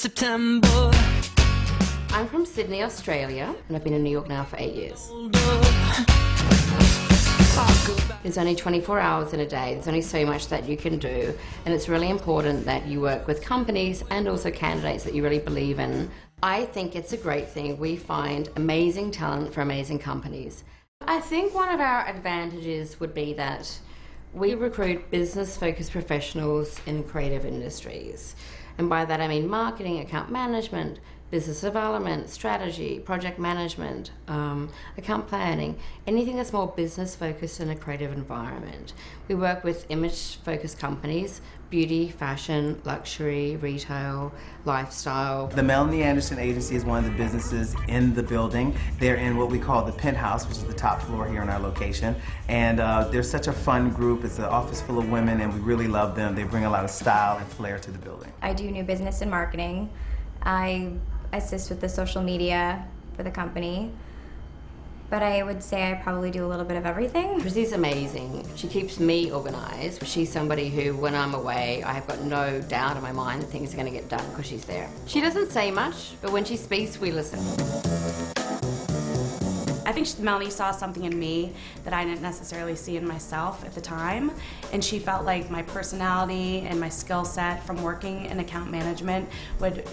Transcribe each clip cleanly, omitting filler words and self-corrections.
September. I'm from Sydney, Australia, and I've been in New York now for 8 years. There's only 24 hours in a day. There's only so much that you can do, and it's really important that you work with companies and also candidates that you really believe in. I think it's a great thing. We find amazing talent for amazing companies. I think one of our advantages would be that we recruit business-focused professionals in creative industries. And by that I mean marketing, account management, business development, strategy, project management, account planning, anything that's more business focused in a creative environment. We work with image focused companies, beauty, fashion, luxury, retail, lifestyle. The Melanie Andersen Agency is one of the businesses in the building. They're in what we call the penthouse, which is the top floor here in our location. And they're such a fun group. It's an office full of women and we really love them. They bring a lot of style and flair to the building. I do new business and marketing. I assist with the social media for the company, but I would say I probably do a little bit of everything. Chrissy's amazing. She keeps me organized. She's somebody who, when I'm away, I have got no doubt in my mind that things are going to get done because she's there. She doesn't say much, but when she speaks, we listen. I think Melanie saw something in me that I didn't necessarily see in myself at the time, and she felt like my personality and my skill set from working in account management would,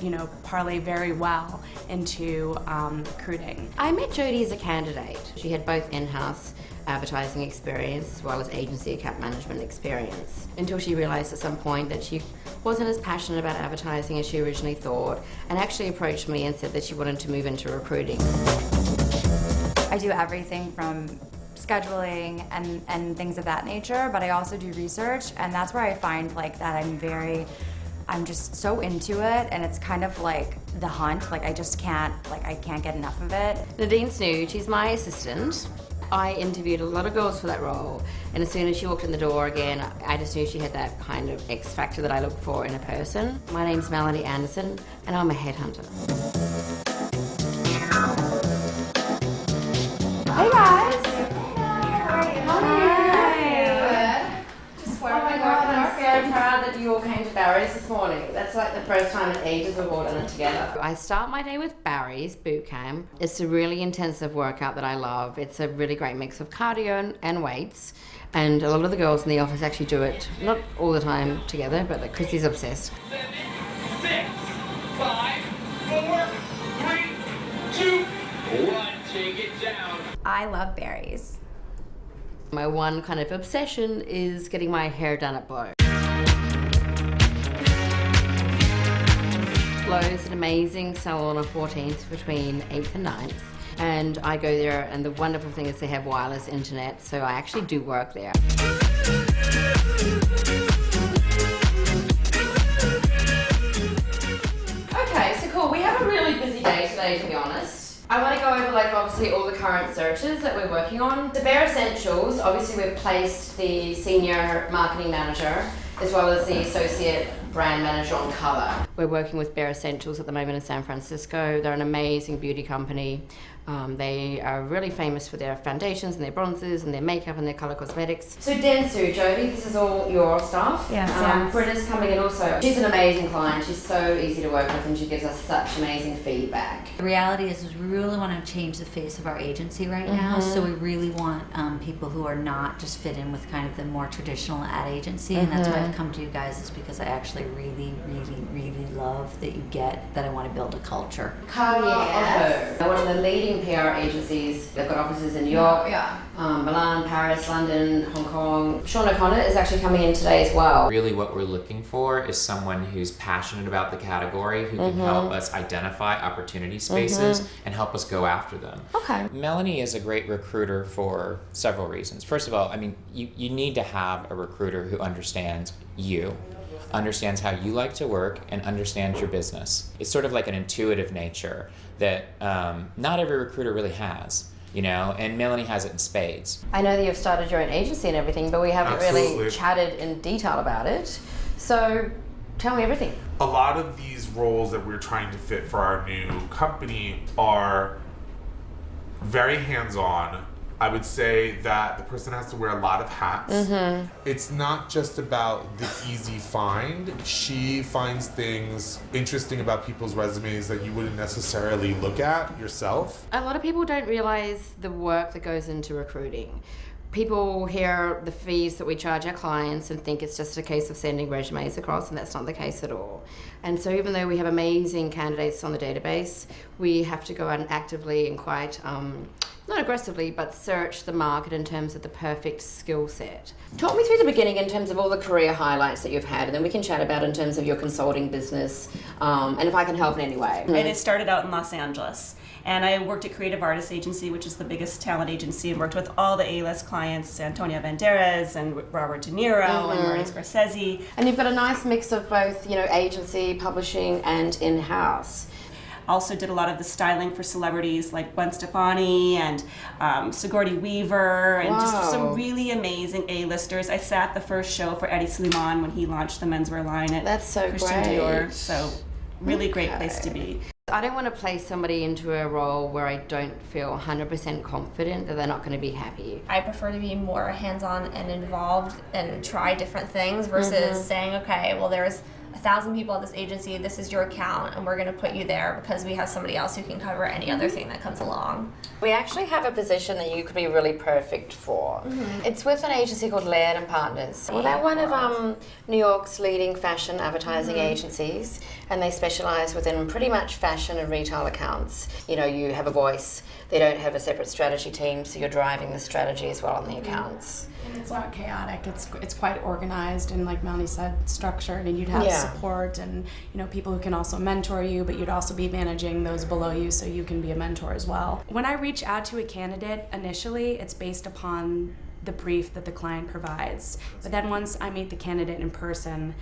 parlay very well into recruiting. I met Jodie as a candidate. She had both in-house advertising experience as well as agency account management experience, until she realized at some point that she wasn't as passionate about advertising as she originally thought, and actually approached me and said that she wanted to move into recruiting. I do everything from scheduling and things of that nature, but I also do research, and that's where I find that I'm just so into it, and it's kind of like the hunt. I just can't get enough of it. Nadine Snood, she's my assistant. I interviewed a lot of girls for that role, and as soon as she walked in the door again, I just knew she had that kind of X factor that I look for in a person. My name's Melanie Andersen, and I'm a headhunter. Hey guys! How are you? Just oh my God, I'm so proud that you all came to Barry's this morning. That's like the first time in ages we've all done it together. I start my day with Barry's boot camp. It's a really intensive workout that I love. It's a really great mix of cardio and weights. And a lot of the girls in the office actually do it, not all the time together, but Chrissy's obsessed. 7, 6, 5, 4, 3, 2, 1. Take it down. I love berries. My one kind of obsession is getting my hair done at Blow. Blow is an amazing salon on 14th between 8th and 9th. And I go there, and the wonderful thing is they have wireless internet, so I actually do work there. Okay, so cool. We have a really busy day today, to be honest. I want to go over obviously all the current searches that we're working on. The Bare Essentials, obviously we've placed the senior marketing manager as well as the associate brand manager on color. We're working with Bare Essentials at the moment in San Francisco. They're an amazing beauty company. They are really famous for their foundations and their bronzers and their makeup and their color cosmetics. So Dentsu, Jodie, this is all your stuff. Yes. Britta's coming in also. She's an amazing client. She's so easy to work with and she gives us such amazing feedback. The reality is we really want to change the face of our agency right now, so we really want people who are not just fit in with kind of the more traditional ad agency, and that's why I've come to you guys, is because I actually really, really, really love that you get that I want to build a culture. Yes. One of the leading PR agencies. They've got offices in New York, Milan, Paris, London, Hong Kong. Sean O'Connor is actually coming in today as well. Really what we're looking for is someone who's passionate about the category, who can help us identify opportunity spaces and help us go after them. Okay. Melanie is a great recruiter for several reasons. First of all, you need to have a recruiter who understands you, understands how you like to work, and understands your business. It's sort of like an intuitive nature that not every recruiter really has, and Melanie has it in spades. I know that you've started your own agency and everything, but we haven't really chatted in detail about it. So tell me everything. A lot of these roles that we're trying to fit for our new company are very hands-on, I would say that the person has to wear a lot of hats. It's not just about the easy find. She finds things interesting about people's resumes that you wouldn't necessarily look at yourself. A lot of people don't realize the work that goes into recruiting. People hear the fees that we charge our clients and think it's just a case of sending resumes across, and that's not the case at all. And so even though we have amazing candidates on the database, we have to go out and actively and quite, not aggressively, but search the market in terms of the perfect skill set. Talk me through the beginning in terms of all the career highlights that you've had, and then we can chat about in terms of your consulting business, and if I can help in any way. And it started out in Los Angeles. And I worked at Creative Artists Agency, which is the biggest talent agency, and worked with all the A-list clients, Antonio Banderas and Robert De Niro and Martin Scorsese. And you've got a nice mix of both, agency, publishing, and in-house. Also did a lot of the styling for celebrities like Gwen Stefani and Sigourney Weaver and just some really amazing A-listers. I sat the first show for Eddie Slimane when he launched the menswear line at That's so Christian great. Dior. So really great place to be. I don't want to place somebody into a role where I don't feel 100% confident that they're not going to be happy. I prefer to be more hands-on and involved and try different things versus saying, okay, well, there's 1,000 people at this agency, this is your account, and we're going to put you there because we have somebody else who can cover any other thing that comes along. We actually have a position that you could be really perfect for. It's with an agency called Laird and Partners. Well, they're one of New York's leading fashion advertising agencies, and they specialize within pretty much fashion and retail accounts. You have a voice. They don't have a separate strategy team, so you're driving the strategy as well on the accounts. And it's not chaotic. It's quite organized and, like Melanie said, structured. And you'd have support and people who can also mentor you, but you'd also be managing those below you, so you can be a mentor as well. When I reach out to a candidate initially, it's based upon the brief that the client provides. But then once I meet the candidate in person,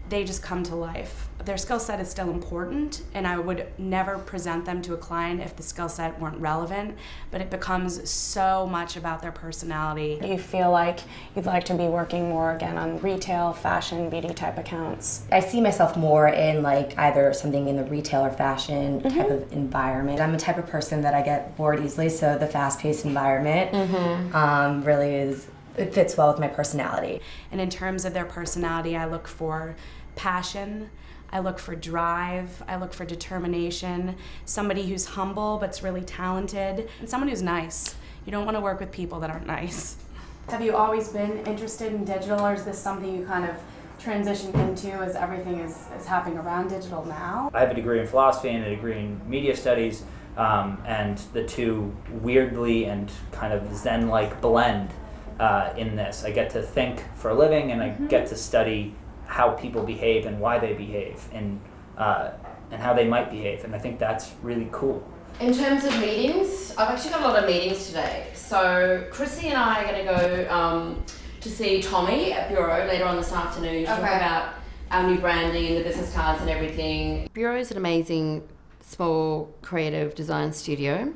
they just come to life. Their skill set is still important, and I would never present them to a client if the skill set weren't relevant, but it becomes so much about their personality. You feel like you'd like to be working more again on retail, fashion, beauty type accounts? I see myself more in either something in the retail or fashion type of environment. I'm the type of person that I get bored easily, so the fast-paced environment really it fits well with my personality. And in terms of their personality, I look for passion, I look for drive, I look for determination, somebody who's humble but's really talented, and someone who's nice. You don't want to work with people that aren't nice. Have you always been interested in digital, or is this something you kind of transitioned into as everything is happening around digital now? I have a degree in philosophy and a degree in media studies, and the two weirdly and kind of Zen-like blend in this. I get to think for a living, and I get to study how people behave and why they behave, and how they might behave, and I think that's really cool. In terms of meetings, I've actually got a lot of meetings today. So Chrissy and I are going to go to see Tommy at Bureau later on this afternoon to talk about our new branding and the business cards and everything. Bureau is an amazing small creative design studio.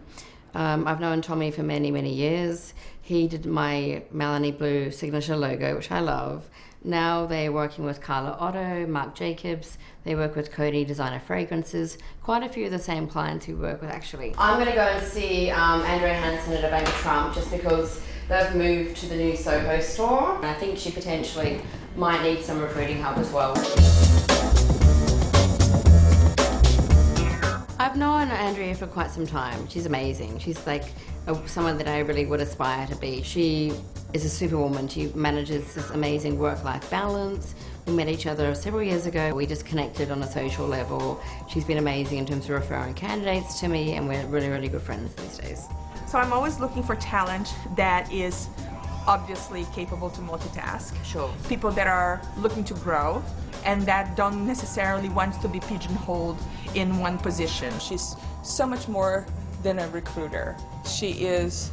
I've known Tommy for many, many years. He did my Melanie Blue signature logo, which I love. Now they're working with Carla Otto, Marc Jacobs. They work with Coty Designer Fragrances. Quite a few of the same clients we work with, actually. I'm going to go and see Andrea Hansen at Ivanka Trump just because they've moved to the new Soho store. And I think she potentially might need some recruiting help as well. I've known Andrea for quite some time. She's amazing. She's like someone that I really would aspire to be. She is a superwoman. She manages this amazing work-life balance. We met each other several years ago. We just connected on a social level. She's been amazing in terms of referring candidates to me, and we're really, really good friends these days. So I'm always looking for talent that is obviously capable to multitask. Sure. People that are looking to grow and that don't necessarily want to be pigeonholed in one position. She's so much more than a recruiter. She is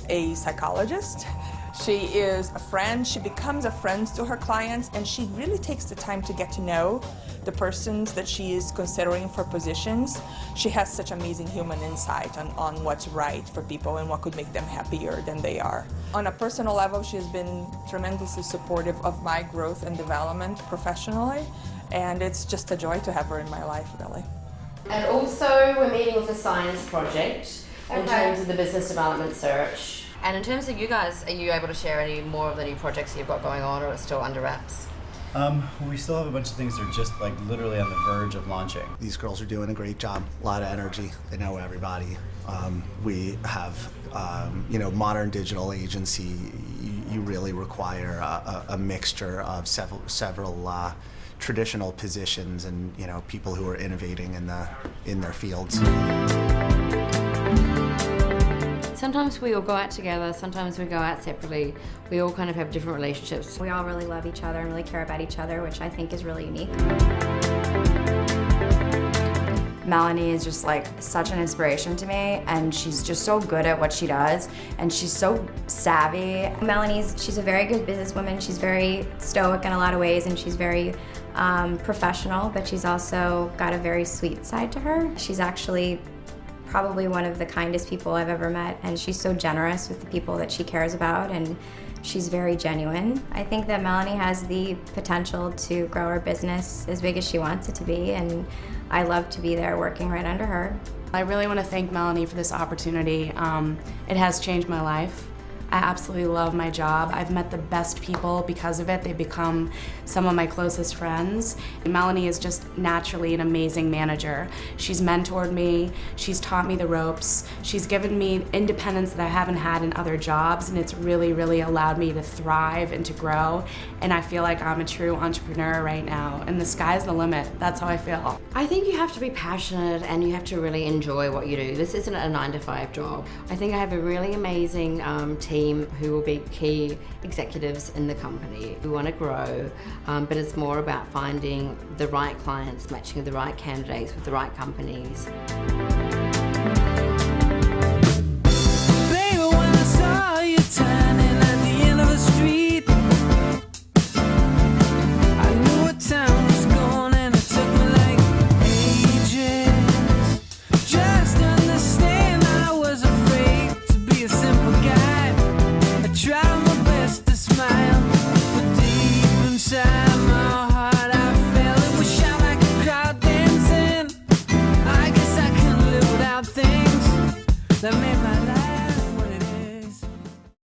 a psychologist. She is a friend. She becomes a friend to her clients, and she really takes the time to get to know the persons that she is considering for positions. She has such amazing human insight on what's right for people and what could make them happier than they are. On a personal level, she has been tremendously supportive of my growth and development professionally, and it's just a joy to have her in my life, really. And also, we're meeting with a science project in terms of the business development search. And in terms of you guys, are you able to share any more of the new projects you've got going on, or it's still under wraps? We still have a bunch of things that are just like literally on the verge of launching. These girls are doing a great job, a lot of energy. They know everybody. We have, modern digital agency. You really require a mixture of several traditional positions and people who are innovating in their fields. Sometimes we all go out together, sometimes we go out separately. We all kind of have different relationships. We all really love each other and really care about each other, which I think is really unique. Melanie is just like such an inspiration to me, and she's just so good at what she does, and she's so savvy. She's a very good businesswoman. She's very stoic in a lot of ways, and she's very professional, but she's also got a very sweet side to her. She's actually probably one of the kindest people I've ever met, and she's so generous with the people that she cares about, and she's very genuine. I think that Melanie has the potential to grow her business as big as she wants it to be, and I love to be there working right under her. I really want to thank Melanie for this opportunity. It has changed my life. I absolutely love my job. I've met the best people because of it. They've become some of my closest friends. And Melanie is just naturally an amazing manager. She's mentored me, she's taught me the ropes, she's given me independence that I haven't had in other jobs, and it's really, really allowed me to thrive and to grow. And I feel like I'm a true entrepreneur right now, and the sky's the limit. That's how I feel. I think you have to be passionate and you have to really enjoy what you do. This isn't a 9-to-5 job. I think I have a really amazing team who will be key executives in the company. We want to grow, but it's more about finding the right clients, matching the right candidates with the right companies.